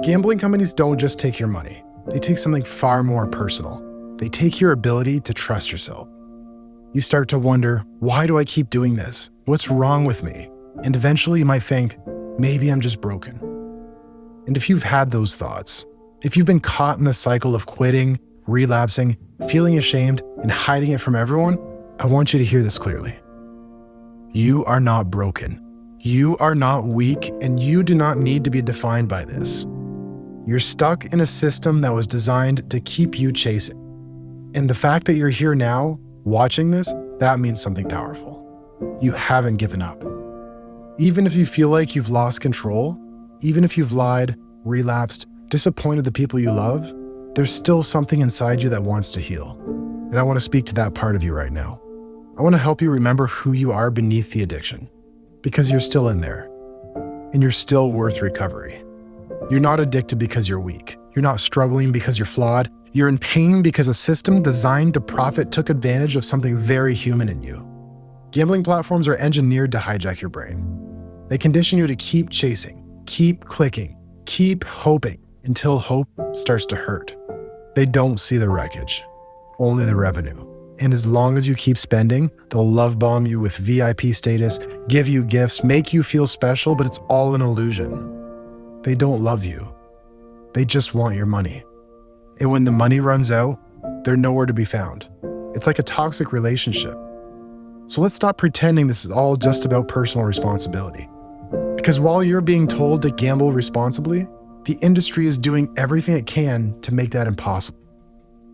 Gambling companies don't just take your money. They take something far more personal. They take your ability to trust yourself. You start to wonder, why do I keep doing this? What's wrong with me? And eventually you might think, maybe I'm just broken. And if you've had those thoughts, if you've been caught in the cycle of quitting, relapsing, feeling ashamed, and hiding it from everyone, I want you to hear this clearly. You are not broken. You are not weak, and you do not need to be defined by this. You're stuck in a system that was designed to keep you chasing. And the fact that you're here now, watching this, that means something powerful. You haven't given up. Even if you feel like you've lost control, even if you've lied, relapsed, disappointed the people you love, there's still something inside you that wants to heal. And I want to speak to that part of you right now. I want to help you remember who you are beneath the addiction, because you're still in there, and you're still worth recovery. You're not addicted because you're weak. You're not struggling because you're flawed. You're in pain because a system designed to profit took advantage of something very human in you. Gambling platforms are engineered to hijack your brain. They condition you to keep chasing, keep clicking, keep hoping until hope starts to hurt. They don't see the wreckage, only the revenue. And as long as you keep spending, they'll love bomb you with VIP status, give you gifts, make you feel special, but it's all an illusion. They don't love you. They just want your money. And when the money runs out, they're nowhere to be found. It's like a toxic relationship. So let's stop pretending this is all just about personal responsibility. Because while you're being told to gamble responsibly, the industry is doing everything it can to make that impossible.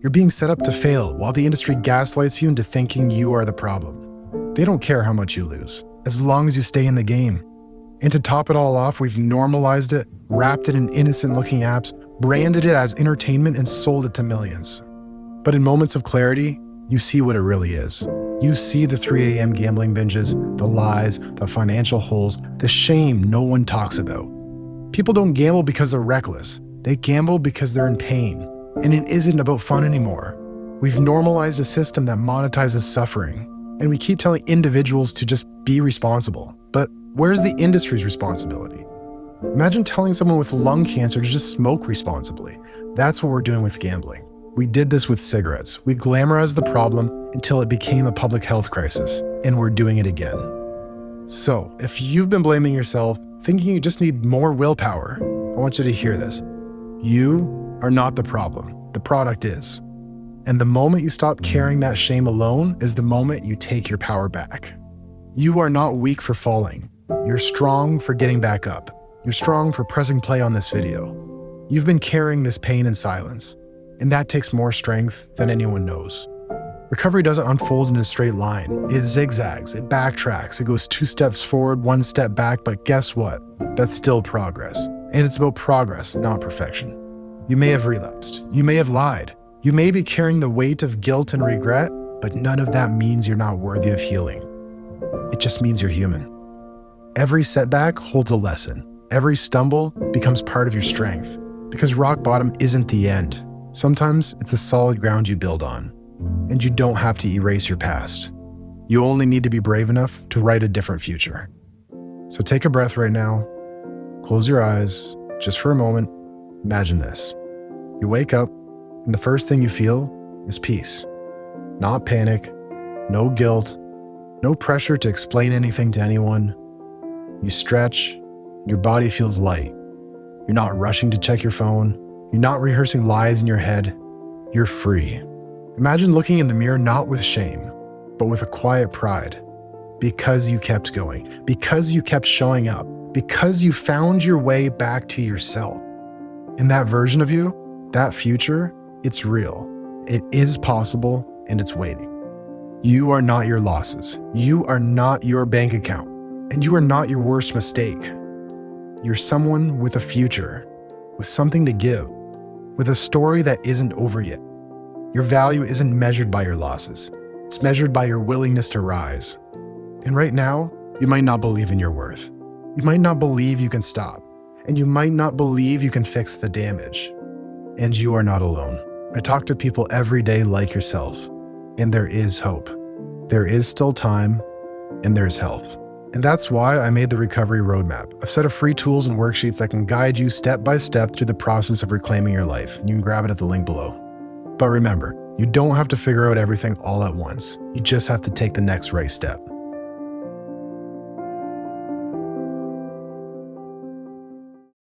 You're being set up to fail while the industry gaslights you into thinking you are the problem. They don't care how much you lose, as long as you stay in the game. And to top it all off, we've normalized it, wrapped it in innocent-looking apps, branded it as entertainment, and sold it to millions. But in moments of clarity, you see what it really is. You see the 3 a.m. gambling binges, the lies, the financial holes, the shame no one talks about. People don't gamble because they're reckless. They gamble because they're in pain. And it isn't about fun anymore. We've normalized a system that monetizes suffering, and we keep telling individuals to just be responsible. But where's the industry's responsibility? Imagine telling someone with lung cancer to just smoke responsibly. That's what we're doing with gambling. We did this with cigarettes. We glamorized the problem until it became a public health crisis, and we're doing it again. So, if you've been blaming yourself, thinking you just need more willpower, I want you to hear this. You are not the problem. The product is. And the moment you stop carrying that shame alone is the moment you take your power back. You are not weak for falling. You're strong for getting back up. You're strong for pressing play on this video. You've been carrying this pain in silence, and that takes more strength than anyone knows. Recovery doesn't unfold in a straight line. It zigzags, it backtracks, it goes 2 steps forward, 1 step back, but guess what? That's still progress. And it's about progress, not perfection. You may have relapsed. You may have lied. You may be carrying the weight of guilt and regret, but none of that means you're not worthy of healing. It just means you're human. Every setback holds a lesson. Every stumble becomes part of your strength, because rock bottom isn't the end. Sometimes it's the solid ground you build on, and you don't have to erase your past. You only need to be brave enough to write a different future. So take a breath right now. Close your eyes, just for a moment. Imagine this. You wake up, and the first thing you feel is peace. Not panic, no guilt, no pressure to explain anything to anyone. You stretch, your body feels light. You're not rushing to check your phone. You're not rehearsing lies in your head. You're free. Imagine looking in the mirror not with shame, but with a quiet pride. Because you kept going, because you kept showing up, because you found your way back to yourself. And that version of you, that future, it's real. It is possible, and it's waiting. You are not your losses. You are not your bank account. And you are not your worst mistake. You're someone with a future, with something to give, with a story that isn't over yet. Your value isn't measured by your losses. It's measured by your willingness to rise. And right now, you might not believe in your worth. You might not believe you can stop. And you might not believe you can fix the damage. And you are not alone. I talk to people every day like yourself, and there is hope. There is still time, and there's help. And that's why I made the Recovery Roadmap, a set of free tools and worksheets that can guide you step by step through the process of reclaiming your life. You can grab it at the link below. But remember, you don't have to figure out everything all at once. You just have to take the next right step.